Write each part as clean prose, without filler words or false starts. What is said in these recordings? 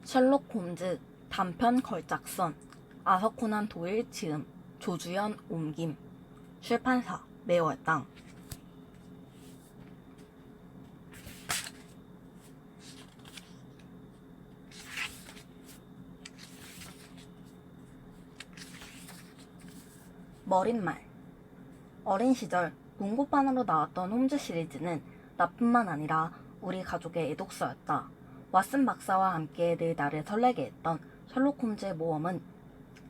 셜록 홈즈 단편 걸작선 아서 코난 도일 지음 조주연 옮김 출판사 매월당 머릿말 어린 시절 문고판으로 나왔던 홈즈 시리즈는 나뿐만 아니라 우리 가족의 애독서였다. 왓슨 박사와 함께 늘 나를 설레게 했던 셜록 홈즈의 모험은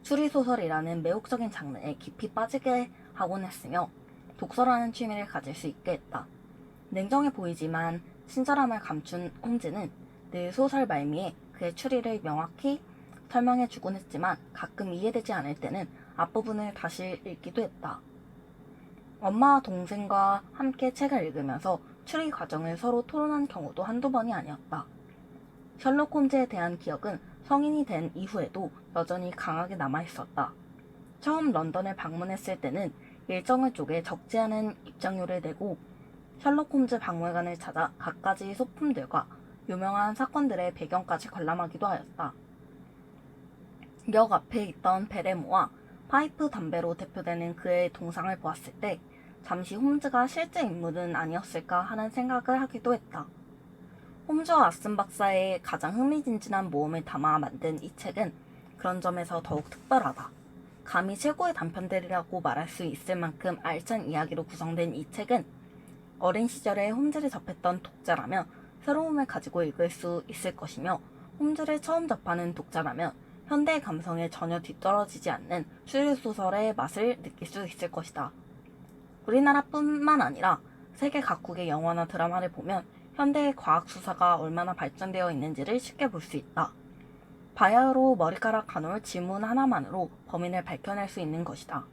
추리소설이라는 매혹적인 장르에 깊이 빠지게 하곤 했으며 독서라는 취미를 가질 수 있게 했다. 냉정해 보이지만 친절함을 감춘 홈즈는 늘 소설 말미에 그의 추리를 명확히 설명해 주곤 했지만 가끔 이해되지 않을 때는 앞부분을 다시 읽기도 했다. 엄마와 동생과 함께 책을 읽으면서 추리 과정을 서로 토론한 경우도 한두 번이 아니었다. 셜록 홈즈에 대한 기억은 성인이 된 이후에도 여전히 강하게 남아있었다. 처음 런던을 방문했을 때는 일정을 쪼개 적지 않은 입장료를 내고 셜록 홈즈 박물관을 찾아 갖가지 소품들과 유명한 사건들의 배경까지 관람하기도 하였다. 역 앞에 있던 베레모와 파이프 담배로 대표되는 그의 동상을 보았을 때 잠시 홈즈가 실제 인물은 아니었을까 하는 생각을 하기도 했다. 홈즈와 왓슨 박사의 가장 흥미진진한 모험을 담아 만든 이 책은 그런 점에서 더욱 특별하다. 감히 최고의 단편들이라고 말할 수 있을 만큼 알찬 이야기로 구성된 이 책은 어린 시절에 홈즈를 접했던 독자라면 새로움을 가지고 읽을 수 있을 것이며 홈즈를 처음 접하는 독자라면 현대의 감성에 전혀 뒤떨어지지 않는 추리소설의 맛을 느낄 수 있을 것이다. 우리나라뿐만 아니라 세계 각국의 영화나 드라마를 보면 현대의 과학수사가 얼마나 발전되어 있는지를 쉽게 볼 수 있다. 바야흐로 머리카락 가눌 질문 하나만으로 범인을 밝혀낼 수 있는 것이다.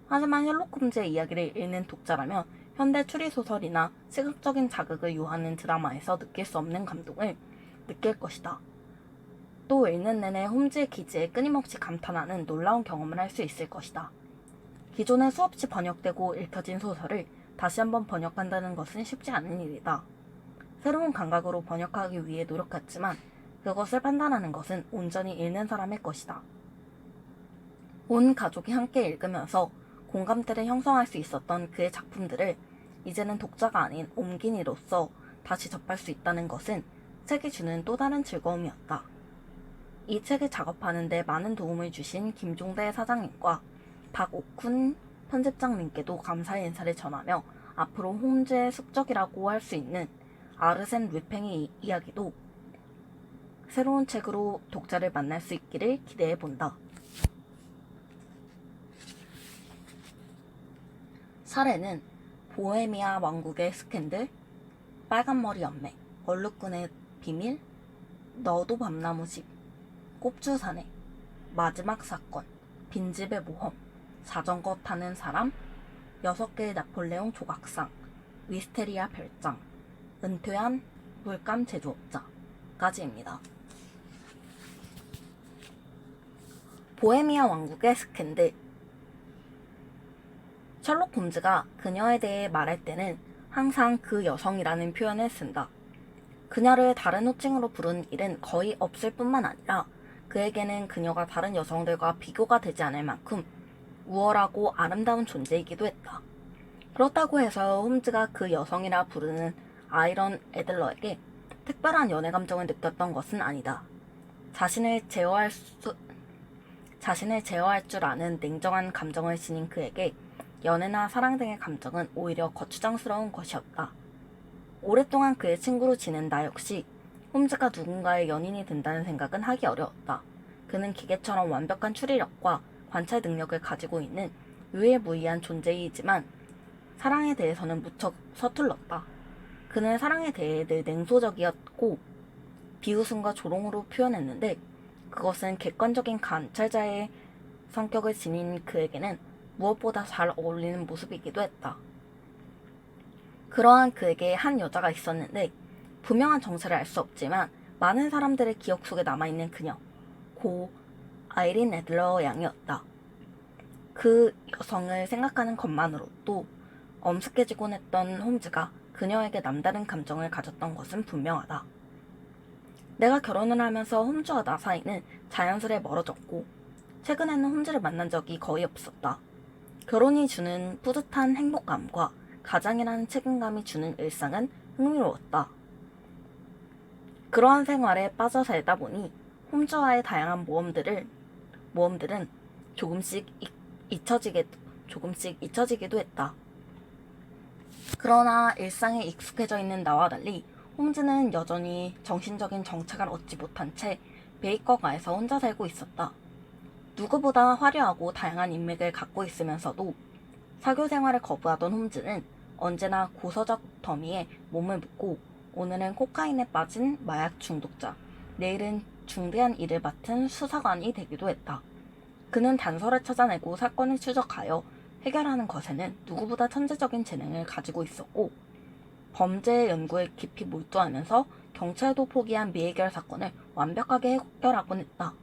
하지만 셜록 홈즈의 이야기를 읽는 독자라면 현대 추리소설이나 시각적인 자극을 요하는 드라마에서 느낄 수 없는 감동을 느낄 것이다. 또 읽는 내내 홈즈의 기지에 끊임없이 감탄하는 놀라운 경험을 할 수 있을 것이다. 기존에 수없이 번역되고 읽혀진 소설을 다시 한번 번역한다는 것은 쉽지 않은 일이다. 새로운 감각으로 번역하기 위해 노력했지만 그것을 판단하는 것은 온전히 읽는 사람의 것이다. 온 가족이 함께 읽으면서 공감대를 형성할 수 있었던 그의 작품들을 이제는 독자가 아닌 옮긴이로서 다시 접할 수 있다는 것은 책이 주는 또 다른 즐거움이었다. 이 책을 작업하는 데 많은 도움을 주신 김종대 사장님과 박옥훈 편집장님께도 감사의 인사를 전하며 앞으로 홈즈의 숙적이라고 할 수 있는 아르센 루팽의 이야기도 새로운 책으로 독자를 만날 수 있기를 기대해 본다. 사례는 보헤미아 왕국의 스캔들, 빨간머리 연매, 얼룩꾼의 비밀, 너도 밤나무집, 꼽주사내, 마지막 사건, 빈집의 모험, 자전거 타는 사람, 6개의 나폴레옹 조각상, 위스테리아 별장, 은퇴한 물감 제조업자까지입니다. 보헤미아 왕국의 스캔들. 셜록 홈즈가 그녀에 대해 말할 때는 항상 그 여성이라는 표현을 쓴다. 그녀를 다른 호칭으로 부른 일은 거의 없을 뿐만 아니라 그에게는 그녀가 다른 여성들과 비교가 되지 않을 만큼 우월하고 아름다운 존재이기도 했다. 그렇다고 해서 홈즈가 그 여성이라 부르는 아이런 애들러에게 특별한 연애 감정을 느꼈던 것은 아니다. 자신을 제어할 줄 아는 냉정한 감정을 지닌 그에게 연애나 사랑 등의 감정은 오히려 거추장스러운 것이었다. 오랫동안 그의 친구로 지낸 나 역시 홈즈가 누군가의 연인이 된다는 생각은 하기 어려웠다. 그는 기계처럼 완벽한 추리력과 관찰 능력을 가지고 있는 유일무이한 존재이지만 사랑에 대해서는 무척 서툴렀다. 그는 사랑에 대해 늘 냉소적이었고 비웃음과 조롱으로 표현했는데 그것은 객관적인 관찰자의 성격을 지닌 그에게는 무엇보다 잘 어울리는 모습이기도 했다. 그러한 그에게 한 여자가 있었는데 분명한 정체를 알 수 없지만 많은 사람들의 기억 속에 남아있는 그녀, 고 아이린 애들러 양이었다. 그 여성을 생각하는 것만으로도 엄숙해지곤 했던 홈즈가 그녀에게 남다른 감정을 가졌던 것은 분명하다. 내가 결혼을 하면서 홈즈와 나 사이는 자연스레 멀어졌고 최근에는 홈즈를 만난 적이 거의 없었다. 결혼이 주는 뿌듯한 행복감과 가장이라는 책임감이 주는 일상은 흥미로웠다. 그러한 생활에 빠져 살다 보니 홈즈와의 다양한 모험들은 조금씩 잊혀지기도 했다. 그러나 일상에 익숙해져 있는 나와 달리 홈즈는 여전히 정신적인 정착을 얻지 못한 채 베이커가에서 혼자 살고 있었다. 누구보다 화려하고 다양한 인맥을 갖고 있으면서도 사교 생활을 거부하던 홈즈는 언제나 고서적 더미에 몸을 묻고 오늘은 코카인에 빠진 마약 중독자, 내일은 중대한 일을 맡은 수사관이 되기도 했다. 그는 단서를 찾아내고 사건을 추적하여 해결하는 것에는 누구보다 천재적인 재능을 가지고 있었고 범죄 연구에 깊이 몰두하면서 경찰도 포기한 미해결 사건을 완벽하게 해결하곤 했다.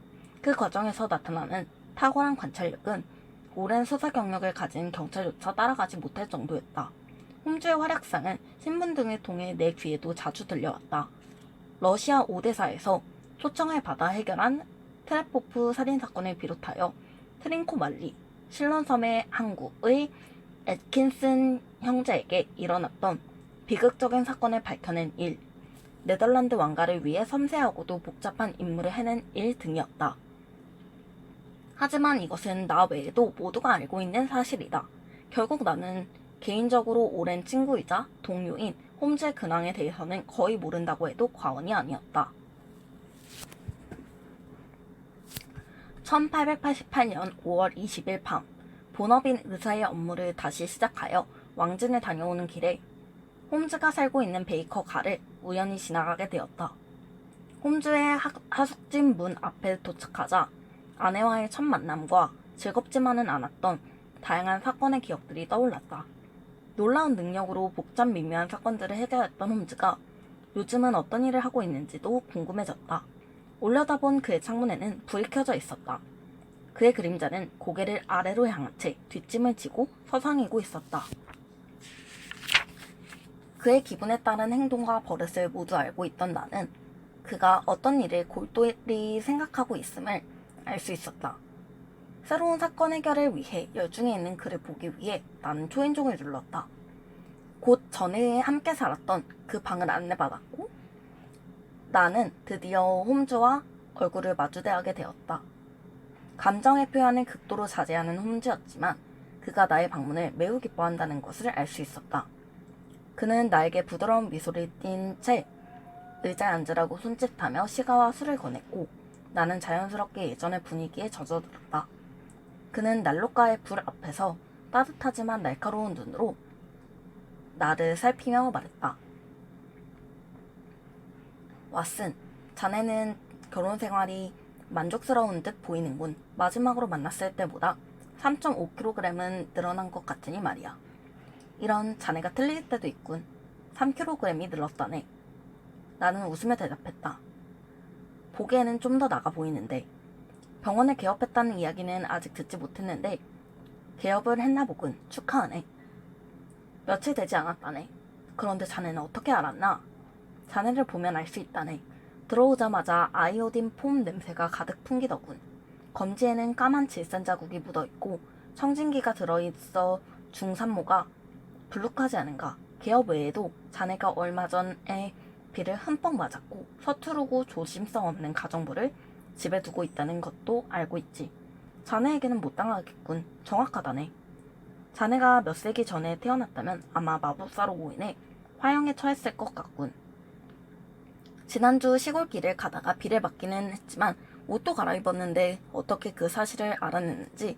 그 과정에서 나타나는 탁월한 관찰력은 오랜 수사 경력을 가진 경찰조차 따라가지 못할 정도였다. 홈즈의 활약상은 신문 등을 통해 내 귀에도 자주 들려왔다. 러시아 오데사에서 초청을 받아 해결한 트레포프 살인사건을 비롯하여 트린코말리, 실론섬의 항구의 애킨슨 형제에게 일어났던 비극적인 사건을 밝혀낸 일, 네덜란드 왕가를 위해 섬세하고도 복잡한 임무를 해낸 일 등이었다. 하지만 이것은 나 외에도 모두가 알고 있는 사실이다. 결국 나는 개인적으로 오랜 친구이자 동료인 홈즈의 근황에 대해서는 거의 모른다고 해도 과언이 아니었다. 1888년 5월 20일 밤, 본업인 의사의 업무를 다시 시작하여 왕진을 다녀오는 길에 홈즈가 살고 있는 베이커 가를 우연히 지나가게 되었다. 홈즈의 하숙집 문 앞에 도착하자 아내와의 첫 만남과 즐겁지만은 않았던 다양한 사건의 기억들이 떠올랐다. 놀라운 능력으로 복잡 미묘한 사건들을 해결했던 홈즈가 요즘은 어떤 일을 하고 있는지도 궁금해졌다. 올려다본 그의 창문에는 불이 켜져 있었다. 그의 그림자는 고개를 아래로 향한 채 뒷짐을 지고 서성이고 있었다. 그의 기분에 따른 행동과 버릇을 모두 알고 있던 나는 그가 어떤 일을 골똘히 생각하고 있음을 알 수 있었다. 새로운 사건 해결을 위해 열중해 있는 그를 보기 위해 나는 초인종을 눌렀다. 곧 전에 함께 살았던 그 방을 안내받았고 나는 드디어 홈즈와 얼굴을 마주대하게 되었다. 감정의 표현을 극도로 자제하는 홈즈였지만 그가 나의 방문을 매우 기뻐한다는 것을 알 수 있었다. 그는 나에게 부드러운 미소를 띈 채 의자에 앉으라고 손짓하며 시가와 술을 건넸고 나는 자연스럽게 예전의 분위기에 젖어들었다. 그는 난로가의 불 앞에서 따뜻하지만 날카로운 눈으로 나를 살피며 말했다. 왓슨, 자네는 결혼 생활이 만족스러운 듯 보이는군. 마지막으로 만났을 때보다 3.5kg은 늘어난 것 같으니 말이야. 이런 자네가 틀릴 때도 있군. 3kg이 늘었다네. 나는 웃으며 대답했다. 보기에는 좀 더 나가 보이는데. 병원을 개업했다는 이야기는 아직 듣지 못했는데 개업을 했나 보군. 축하하네. 며칠 되지 않았다네. 그런데 자네는 어떻게 알았나? 자네를 보면 알 수 있다네. 들어오자마자 아이오딘 폼 냄새가 가득 풍기더군. 검지에는 까만 질산 자국이 묻어있고 청진기가 들어있어 중산모가 불룩하지 않은가. 개업 외에도 자네가 얼마 전에 비를 흠뻑 맞았고 서투르고 조심성 없는 가정부를 집에 두고 있다는 것도 알고 있지. 자네에게는 못 당하겠군. 정확하다네. 자네가 몇 세기 전에 태어났다면 아마 마법사로 인해 화형에 처했을 것 같군. 지난주 시골길을 가다가 비를 맞기는 했지만 옷도 갈아입었는데 어떻게 그 사실을 알아냈는지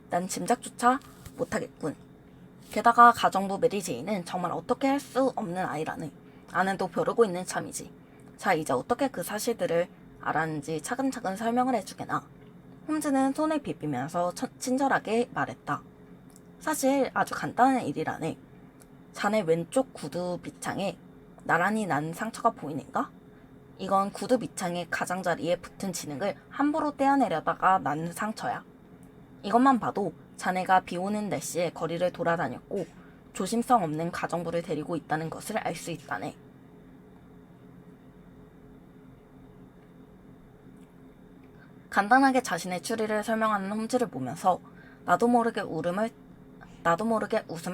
난 짐작조차 못하겠군. 게다가 가정부 메리제이는 정말 어떻게 할 수 없는 아이라네. 아내도 벼르고 있는 참이지. 자, 이제 어떻게 그 사실들을 알았는지 차근차근 설명을 해주게나. 홈즈는 손을 비비면서 친절하게 말했다. 사실 아주 간단한 일이라네. 자네 왼쪽 구두 밑창에 나란히 난 상처가 보이는가? 이건 구두 밑창의 가장자리에 붙은 진흙을 함부로 떼어내려다가 난 상처야. 이것만 봐도 자네가 비 오는 날씨에 거리를 돌아다녔고 조심성 없는 가정부를 데리고 있다는 것을 알 수 있다네. 간단하게 자신의 추리를 설명하는 홈즈를 보면서 나도 모르게 웃음을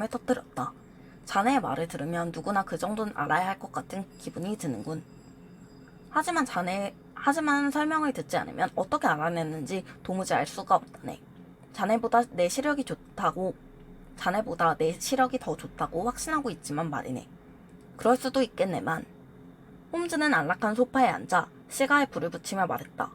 터뜨렸다. 자네의 말을 들으면 누구나 그 정도는 알아야 할 것 같은 기분이 드는군. 하지만 설명을 듣지 않으면 어떻게 알아냈는지 도무지 알 수가 없다네. 자네보다 내 시력이 더 좋다고 확신하고 있지만 말이네. 그럴 수도 있겠네만. 홈즈는 안락한 소파에 앉아 시가에 불을 붙이며 말했다.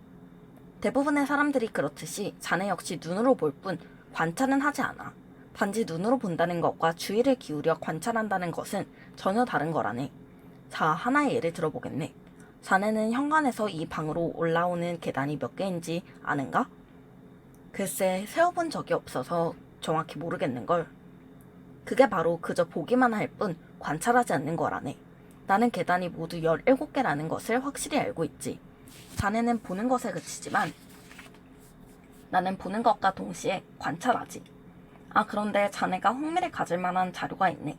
대부분의 사람들이 그렇듯이 자네 역시 눈으로 볼 뿐 관찰은 하지 않아. 단지 눈으로 본다는 것과 주의를 기울여 관찰한다는 것은 전혀 다른 거라네. 자, 하나의 예를 들어보겠네. 자네는 현관에서 이 방으로 올라오는 계단이 몇 개인지 아는가? 글쎄, 세어본 적이 없어서 정확히 모르겠는걸. 그게 바로 그저 보기만 할 뿐 관찰하지 않는 거라네. 나는 계단이 모두 17개라는 것을 확실히 알고 있지. 자네는 보는 것에 그치지만 나는 보는 것과 동시에 관찰하지. 아, 그런데 자네가 흥미를 가질 만한 자료가 있네.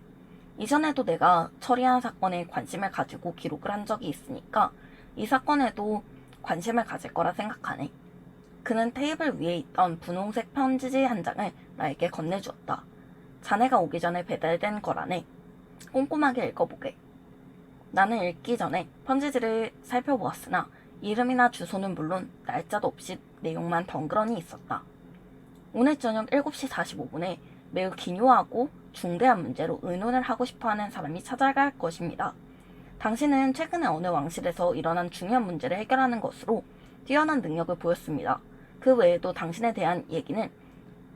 이전에도 내가 처리한 사건에 관심을 가지고 기록을 한 적이 있으니까 이 사건에도 관심을 가질 거라 생각하네. 그는 테이블 위에 있던 분홍색 편지지 한 장을 나에게 건네주었다. 자네가 오기 전에 배달된 거라네. 꼼꼼하게 읽어보게. 나는 읽기 전에 편지지를 살펴보았으나 이름이나 주소는 물론 날짜도 없이 내용만 덩그러니 있었다. 오늘 저녁 7시 45분에 매우 기묘하고 중대한 문제로 의논을 하고 싶어하는 사람이 찾아갈 것입니다. 당신은 최근에 어느 왕실에서 일어난 중요한 문제를 해결하는 것으로 뛰어난 능력을 보였습니다. 그 외에도 당신에 대한 얘기는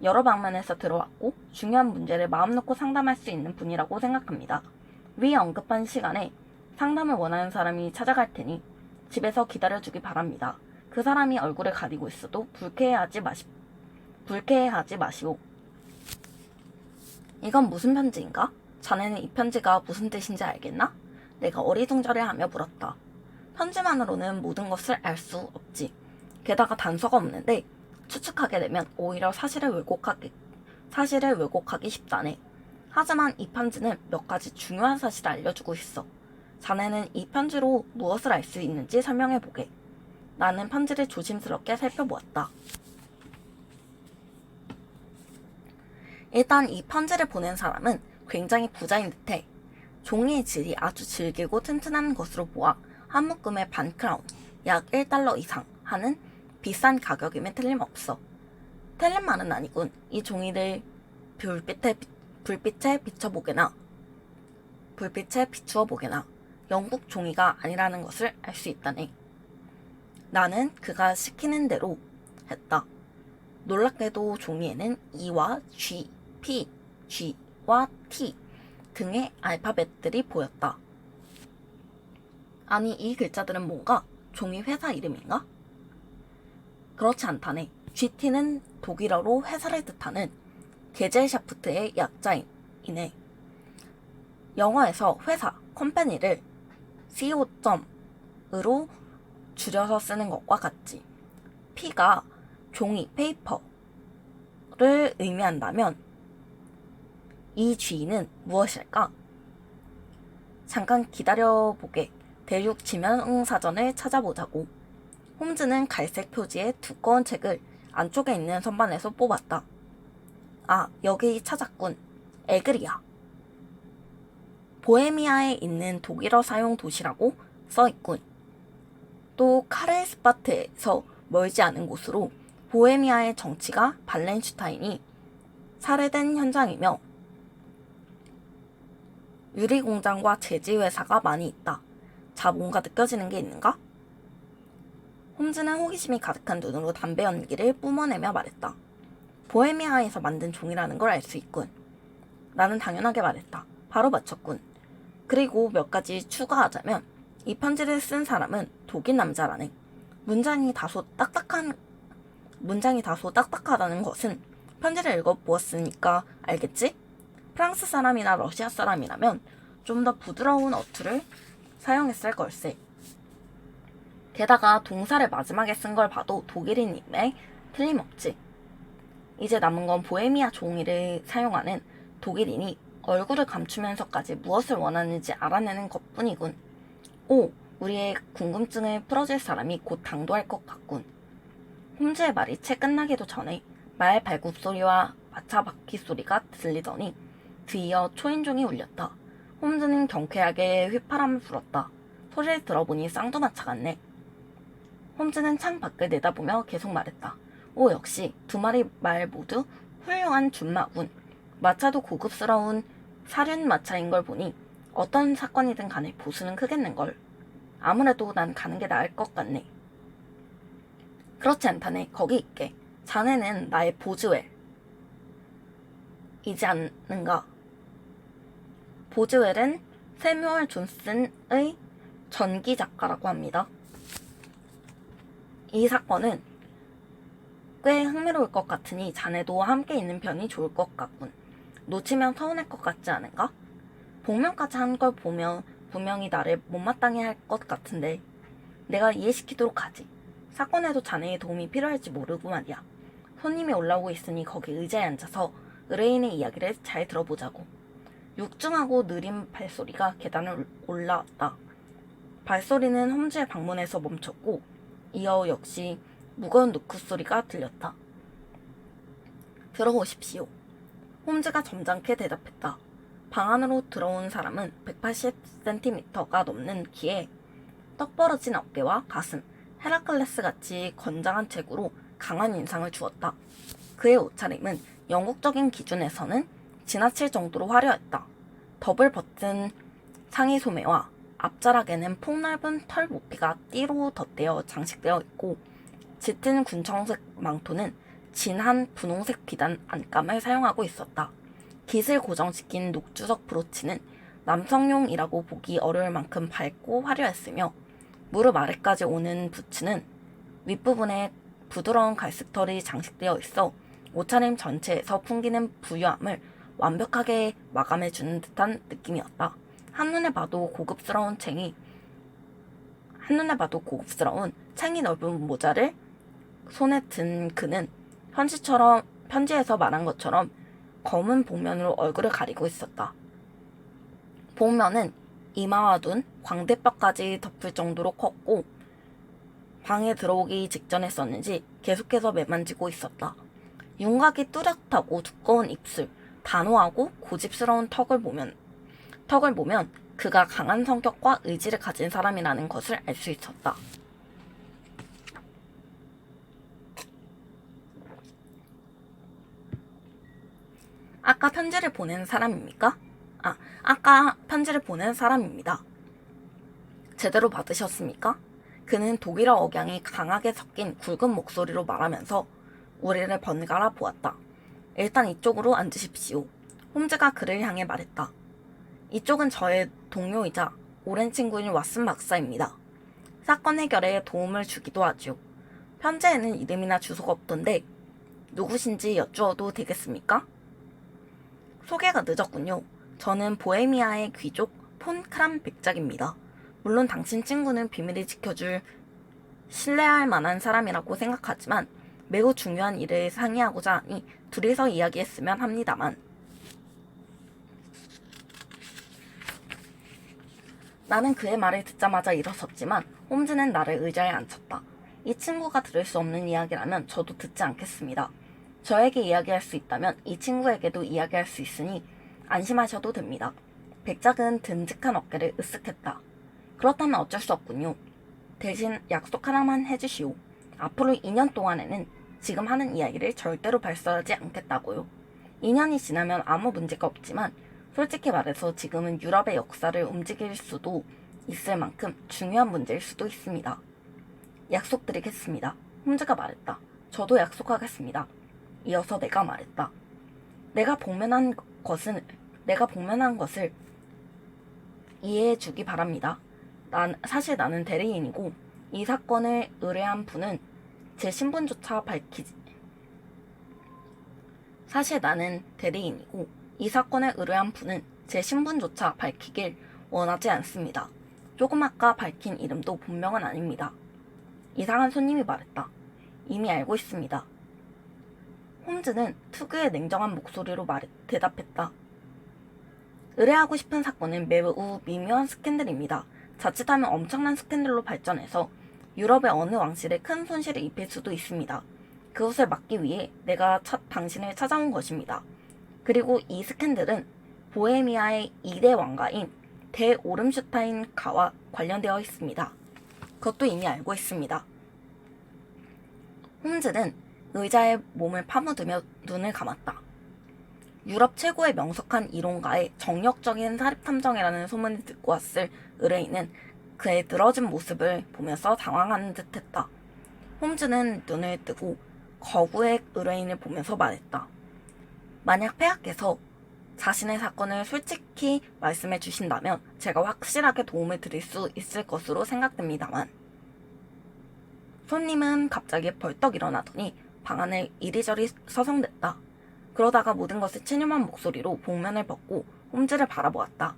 여러 방면에서 들어왔고 중요한 문제를 마음 놓고 상담할 수 있는 분이라고 생각합니다. 위 언급한 시간에 상담을 원하는 사람이 찾아갈 테니 집에서 기다려주기 바랍니다. 그 사람이 얼굴을 가리고 있어도 불쾌해하지 마시오. 이건 무슨 편지인가? 자네는 이 편지가 무슨 뜻인지 알겠나? 내가 어리둥절해하며 물었다. 편지만으로는 모든 것을 알 수 없지. 게다가 단서가 없는데 추측하게 되면 오히려 사실을 왜곡하기 쉽다네. 하지만 이 편지는 몇 가지 중요한 사실을 알려주고 있어. 자네는 이 편지로 무엇을 알 수 있는지 설명해보게. 나는 편지를 조심스럽게 살펴보았다. 일단 이 편지를 보낸 사람은 굉장히 부자인 듯해. 종이의 질이 아주 질기고 튼튼한 것으로 보아 한 묶음에 반 크라운, 약 1달러 이상 하는 비싼 가격임에 틀림없어. 틀린 말은 아니군. 이 종이를 불빛에 비추어 보게나 영국 종이가 아니라는 것을 알 수 있다네. 나는 그가 시키는 대로 했다. 놀랍게도 종이에는 E와 G, P, G와 T 등의 알파벳들이 보였다. 아니, 이 글자들은 뭔가 종이 회사 이름인가? 그렇지 않다네. GT는 독일어로 회사를 뜻하는 게젤샤프트의 약자이네. 영어에서 회사, 컴퍼니를 CO.으로 줄여서 쓰는 것과 같지. P가 종이, 페이퍼를 의미한다면 이 G는 무엇일까? 잠깐 기다려보게. 대륙 지명사전을 찾아보자고. 홈즈는 갈색 표지의 두꺼운 책을 안쪽에 있는 선반에서 뽑았다. 아, 여기 찾았군. 에그리아. 보헤미아에 있는 독일어 사용 도시라고 써있군. 또 카를스바트에서 멀지 않은 곳으로 보헤미아의 정치가 발렌슈타인이 살해된 현장이며 유리공장과 제지회사가 많이 있다. 자, 뭔가 느껴지는 게 있는가? 홈즈는 호기심이 가득한 눈으로 담배 연기를 뿜어내며 말했다. 보헤미아에서 만든 종이라는 걸 알 수 있군. 나는 당연하게 말했다. 바로 맞췄군. 그리고 몇 가지 추가하자면 이 편지를 쓴 사람은 독일 남자라네. 문장이 다소 딱딱하다는 것은 편지를 읽어보았으니까 알겠지? 프랑스 사람이나 러시아 사람이라면 좀 더 부드러운 어투를 사용했을 걸세. 게다가 동사를 마지막에 쓴 걸 봐도 독일인임에 틀림없지. 이제 남은 건 보헤미아 종이를 사용하는 독일인이 얼굴을 감추면서까지 무엇을 원하는지 알아내는 것뿐이군. 오, 우리의 궁금증을 풀어줄 사람이 곧 당도할 것 같군. 홈즈의 말이 채 끝나기도 전에 말 발굽 소리와 마차 바퀴 소리가 들리더니 뒤이어 초인종이 울렸다. 홈즈는 경쾌하게 휘파람을 불었다. 소리를 들어보니 쌍두마차 같네. 홈즈는 창 밖을 내다보며 계속 말했다. 오, 역시 두 마리 말 모두 훌륭한 준마군. 마차도 고급스러운 사륜 마차인 걸 보니 어떤 사건이든 간에 보수는 크겠는걸. 아무래도 난 가는 게 나을 것 같네. 그렇지 않다네. 거기 있게. 자네는 나의 보즈웰 이지 않는가? 보즈웰은 세뮤얼 존슨의 전기 작가라고 합니다. 이 사건은 꽤 흥미로울 것 같으니 자네도 함께 있는 편이 좋을 것 같군. 놓치면 서운할 것 같지 않은가? 복면까지 한 걸 보면 분명히 나를 못마땅해 할 것 같은데 내가 이해시키도록 하지. 사건에도 자네의 도움이 필요할지 모르고 말이야. 손님이 올라오고 있으니 거기 의자에 앉아서 의뢰인의 이야기를 잘 들어보자고. 육중하고 느린 발소리가 계단을 올라왔다. 발소리는 홈즈의 방문에서 멈췄고 이어 역시 무거운 노크 소리가 들렸다. 들어오십시오. 홈즈가 점잖게 대답했다. 방 안으로 들어온 사람은 180cm가 넘는 키에 떡 벌어진 어깨와 가슴, 헤라클레스 같이 건장한 체구로 강한 인상을 주었다. 그의 옷차림은 영국적인 기준에서는 지나칠 정도로 화려했다. 더블 버튼 상의 소매와 앞자락에는 폭넓은 털 모피가 띠로 덧대어 장식되어 있고 짙은 군청색 망토는 진한 분홍색 비단 안감을 사용하고 있었다. 깃을 고정시킨 녹주석 브로치는 남성용이라고 보기 어려울 만큼 밝고 화려했으며 무릎 아래까지 오는 부츠는 윗부분에 부드러운 갈색털이 장식되어 있어 옷차림 전체에서 풍기는 부유함을 완벽하게 마감해주는 듯한 느낌이었다. 한눈에 봐도 고급스러운 챙이 넓은 모자를 손에 든 그는 편지에서 말한 것처럼 검은 복면으로 얼굴을 가리고 있었다. 복면은 이마와 눈, 광대뼈까지 덮을 정도로 컸고 방에 들어오기 직전했었는지 계속해서 매만지고 있었다. 윤곽이 뚜렷하고 두꺼운 입술, 단호하고 고집스러운 턱을 보면 그가 강한 성격과 의지를 가진 사람이라는 것을 알 수 있었다. 아까 편지를 보낸 사람입니까? 아까 편지를 보낸 사람입니다. 제대로 받으셨습니까? 그는 독일어 억양이 강하게 섞인 굵은 목소리로 말하면서 우리를 번갈아 보았다. 일단 이쪽으로 앉으십시오. 홈즈가 그를 향해 말했다. 이쪽은 저의 동료이자 오랜 친구인 왓슨 박사입니다. 사건 해결에 도움을 주기도 하죠. 편지에는 이름이나 주소가 없던데 누구신지 여쭈어도 되겠습니까? 소개가 늦었군요. 저는 보헤미아의 귀족 폰 크람백작입니다. 물론 당신 친구는 비밀을 지켜줄 신뢰할 만한 사람이라고 생각하지만 매우 중요한 일을 상의하고자 하니 둘이서 이야기했으면 합니다만. 나는 그의 말을 듣자마자 일어섰지만 홈즈는 나를 의자에 앉혔다. 이 친구가 들을 수 없는 이야기라면 저도 듣지 않겠습니다. 저에게 이야기할 수 있다면 이 친구에게도 이야기할 수 있으니 안심하셔도 됩니다. 백작은 듬직한 어깨를 으쓱했다. 그렇다면 어쩔 수 없군요. 대신 약속 하나만 해주시오. 앞으로 2년 동안에는 지금 하는 이야기를 절대로 발설하지 않겠다고요. 2년이 지나면 아무 문제가 없지만 솔직히 말해서 지금은 유럽의 역사를 움직일 수도 있을 만큼 중요한 문제일 수도 있습니다. 약속드리겠습니다. 홈즈가 말했다. 저도 약속하겠습니다. 이어서 내가 말했다. 내가 복면한 것을 이해해주기 바랍니다. 사실 나는 대리인이고 이 사건을 의뢰한 분은 제 신분조차 밝히길 원하지 않습니다. 조금 아까 밝힌 이름도 본명은 아닙니다. 이상한 손님이 말했다. 이미 알고 있습니다. 홈즈는 특유의 냉정한 목소리로 대답했다. 의뢰하고 싶은 사건은 매우 미묘한 스캔들입니다. 자칫하면 엄청난 스캔들로 발전해서 유럽의 어느 왕실에 큰 손실을 입힐 수도 있습니다. 그것을 막기 위해 내가 당신을 찾아온 것입니다. 그리고 이 스캔들은 보헤미아의 2대 왕가인 대오름슈타인가와 관련되어 있습니다. 그것도 이미 알고 있습니다. 홈즈는 의자에 몸을 파묻으며 눈을 감았다. 유럽 최고의 명석한 이론가의 정력적인 사립탐정이라는 소문을 듣고 왔을 의뢰인은 그의 늘어진 모습을 보면서 당황하는 듯했다. 홈즈는 눈을 뜨고 거구의 의뢰인을 보면서 말했다. 만약 폐하께서 자신의 사건을 솔직히 말씀해 주신다면 제가 확실하게 도움을 드릴 수 있을 것으로 생각됩니다만. 손님은 갑자기 벌떡 일어나더니 방 안을 이리저리 서성댔다. 그러다가 모든 것을 체념한 목소리로 복면을 벗고 홈즈를 바라보았다.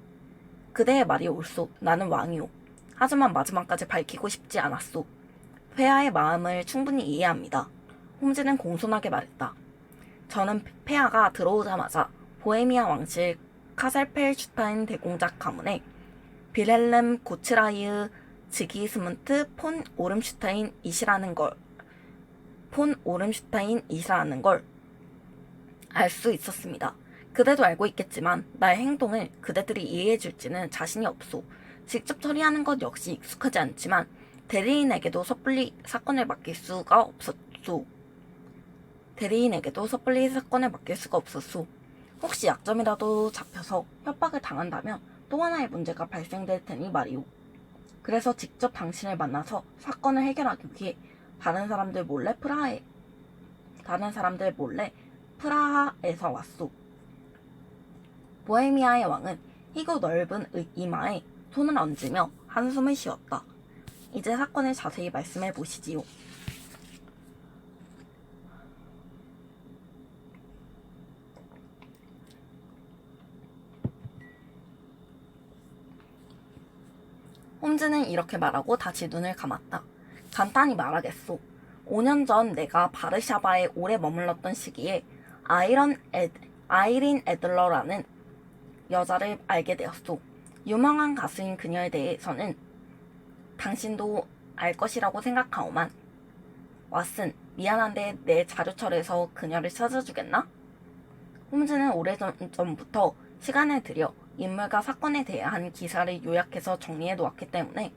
그대의 말이 옳소. 나는 왕이오. 하지만 마지막까지 밝히고 싶지 않았소. 폐하의 마음을 충분히 이해합니다. 홈즈는 공손하게 말했다. 저는 폐하가 들어오자마자 보헤미아 왕실 카셀펠슈타인 대공작 가문의 빌헬름 고츠라이흐 지기스문트 폰 오름슈타인이시라는 걸 알 수 있었습니다. 그대도 알고 있겠지만 나의 행동을 그대들이 이해해줄지는 자신이 없소. 직접 처리하는 것 역시 익숙하지 않지만 대리인에게도 섣불리 사건을 맡길 수가 없었소. 혹시 약점이라도 잡혀서 협박을 당한다면 또 하나의 문제가 발생될 테니 말이오. 그래서 직접 당신을 만나서 사건을 해결하기 위해 다른 사람들 몰래 프라하에서 왔소. 보헤미아의 왕은 희고 넓은 이마에 손을 얹으며 한숨을 쉬었다. 이제 사건을 자세히 말씀해 보시지요. 홈즈는 이렇게 말하고 다시 눈을 감았다. 간단히 말하겠소. 5년 전 내가 바르샤바에 오래 머물렀던 시기에 아이린 애들러라는 여자를 알게 되었소. 유명한 가수인 그녀에 대해서는 당신도 알 것이라고 생각하오만. 왓슨, 미안한데 내 자료철에서 그녀를 찾아주겠나? 홈즈는 오래전부터 시간을 들여 인물과 사건에 대한 기사를 요약해서 정리해 놓았기 때문에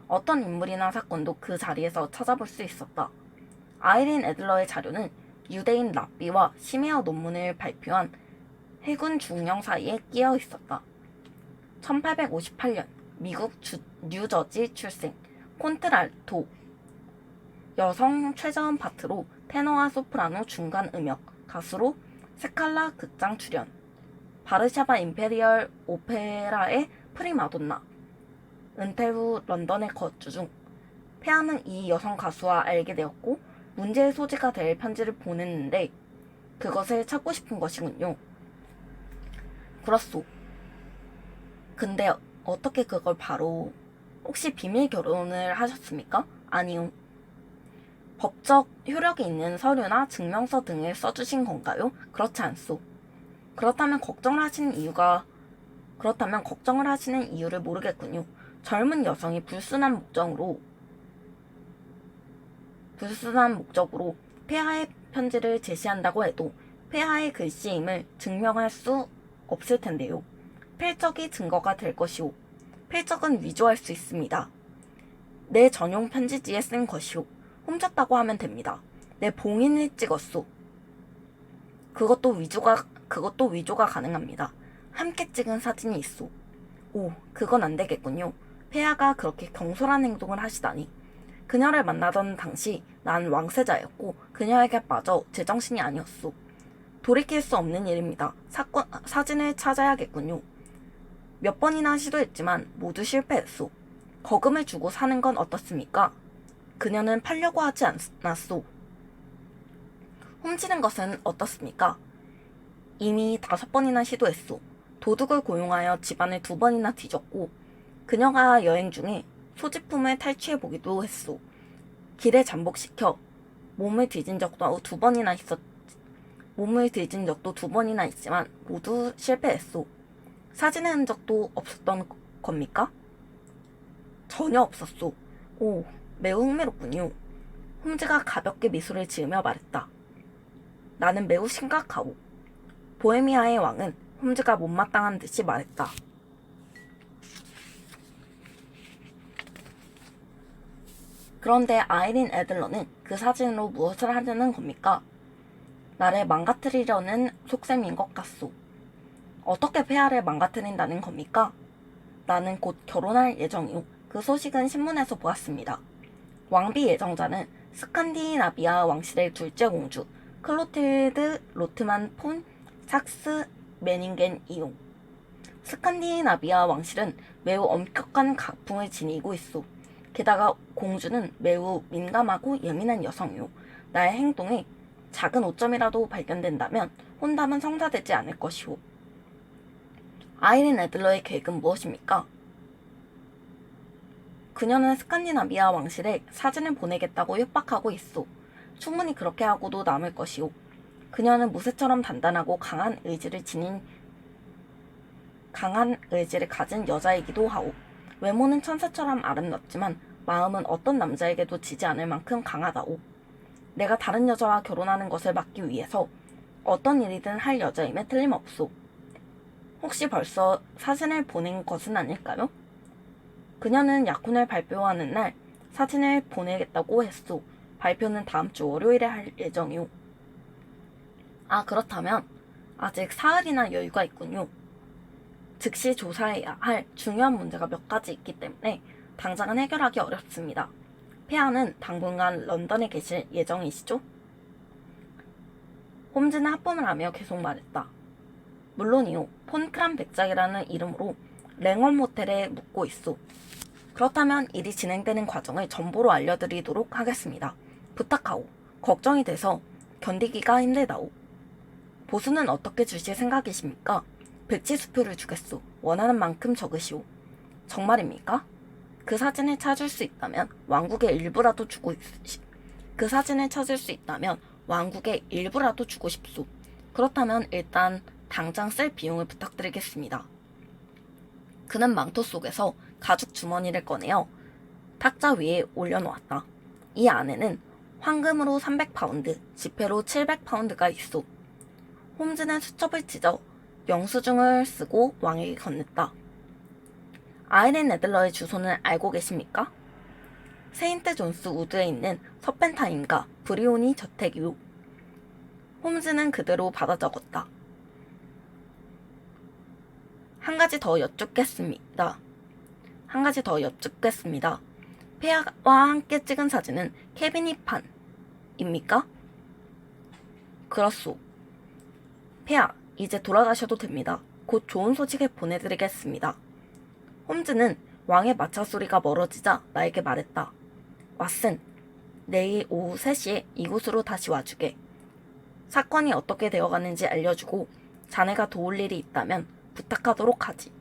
어떤 인물이나 사건도 그 자리에서 찾아볼 수 있었다. 아이린 애들러의 자료는 유대인 랍비와 심해어 논문을 발표한 해군 중령 사이에 끼어 있었다. 1858년 미국 뉴저지 출생, 콘트랄토, 여성 최저음 파트로 테너와 소프라노 중간 음역, 가수로 스칼라 극장 출연, 바르샤바 임페리얼 오페라의 프리마돈나, 은퇴 후 런던에 거주 중. 폐하는 이 여성 가수와 알게 되었고 문제의 소지가 될 편지를 보냈는데 그것을 찾고 싶은 것이군요. 그렇소. 근데 어떻게 그걸 바로... 혹시 비밀 결혼을 하셨습니까? 아니요. 법적 효력이 있는 서류나 증명서 등을 써주신 건가요? 그렇지 않소. 그렇다면 걱정을 하시는 이유를 모르겠군요. 젊은 여성이 불순한 목적으로 폐하의 편지를 제시한다고 해도 폐하의 글씨임을 증명할 수 없을 텐데요. 필적이 증거가 될 것이오. 필적은 위조할 수 있습니다. 내 전용 편지지에 쓴 것이오. 훔쳤다고 하면 됩니다. 내 봉인을 찍었소. 그것도 위조가 가능합니다. 함께 찍은 사진이 있소. 오, 그건 안 되겠군요. 폐하가 그렇게 경솔한 행동을 하시다니. 그녀를 만나던 당시 난 왕세자였고 그녀에게 빠져 제정신이 아니었소. 돌이킬 수 없는 일입니다. 사진을 찾아야겠군요. 몇 번이나 시도했지만 모두 실패했소. 거금을 주고 사는 건 어떻습니까? 그녀는 팔려고 하지 않았소. 훔치는 것은 어떻습니까? 이미 5번이나 시도했소. 도둑을 고용하여 집안을 2번이나 뒤졌고 그녀가 여행 중에 소지품을 탈취해보기도 했소. 길에 잠복시켜 몸을 뒤진 적도 2번이나 있지만 모두 실패했소. 사진의 흔적도 없었던 겁니까? 전혀 없었소. 오, 매우 흥미롭군요. 홈즈가 가볍게 미소를 지으며 말했다. 나는 매우 심각하오. 보헤미아의 왕은 홈즈가 못마땅한 듯이 말했다. 그런데 아이린 애들러는 그 사진으로 무엇을 하려는 겁니까? 나를 망가뜨리려는 속셈인 것 같소. 어떻게 폐하를 망가뜨린다는 겁니까? 나는 곧 결혼할 예정이오. 그 소식은 신문에서 보았습니다. 왕비 예정자는 스칸디나비아 왕실의 둘째 공주 클로틸드 로트만 폰 삭스 메닝겐이오. 스칸디나비아 왕실은 매우 엄격한 가풍을 지니고 있소. 게다가 공주는 매우 민감하고 예민한 여성이오. 나의 행동에 작은 오점이라도 발견된다면 혼담은 성사되지 않을 것이오. 아이린 애들러의 계획은 무엇입니까? 그녀는 스칸디나비아 왕실에 사진을 보내겠다고 협박하고 있소. 충분히 그렇게 하고도 남을 것이오. 그녀는 무쇠처럼 단단하고 강한 의지를 가진 여자이기도 하오. 외모는 천사처럼 아름답지만 마음은 어떤 남자에게도 지지 않을 만큼 강하다오. 내가 다른 여자와 결혼하는 것을 막기 위해서 어떤 일이든 할 여자임에 틀림없소. 혹시 벌써 사진을 보낸 것은 아닐까요? 그녀는 약혼을 발표하는 날 사진을 보내겠다고 했소. 발표는 다음 주 월요일에 할 예정이오. 아, 그렇다면 아직 사흘이나 여유가 있군요. 즉시 조사해야 할 중요한 문제가 몇 가지 있기 때문에 당장은 해결하기 어렵습니다. 폐하는 당분간 런던에 계실 예정이시죠? 홈즈는 하품을 하며 계속 말했다. 물론이요. 폰크람 백작이라는 이름으로 랭엄 호텔에 묵고 있소. 그렇다면 일이 진행되는 과정을 전보로 알려드리도록 하겠습니다. 부탁하오. 걱정이 돼서 견디기가 힘들다오. 보수는 어떻게 주실 생각이십니까? 백지수표를 주겠소. 원하는 만큼 적으시오. 정말입니까? 그 사진을 찾을 수 있다면 왕국의 일부라도 주고 싶소. 그렇다면 일단 당장 쓸 비용을 부탁드리겠습니다. 그는 망토 속에서 가죽 주머니를 꺼내어 탁자 위에 올려놓았다. 이 안에는 황금으로 300파운드, 지폐로 700파운드가 있소. 홈즈는 수첩을 찢어 영수증을 쓰고 왕에게 건넸다. 아이린 애들러의 주소는 알고 계십니까? 세인트 존스 우드에 있는 서펜타인가 브리오니 저택이요. 홈즈는 그대로 받아 적었다. 한 가지 더 여쭙겠습니다. 폐하와 함께 찍은 사진은 케비니 판입니까? 그렇소. 폐하, 이제 돌아가셔도 됩니다. 곧 좋은 소식을 보내드리겠습니다. 홈즈는 왕의 마차 소리가 멀어지자 나에게 말했다. 왓슨, 내일 오후 3시에 이곳으로 다시 와주게. 사건이 어떻게 되어가는지 알려주고 자네가 도울 일이 있다면 부탁하도록 하지.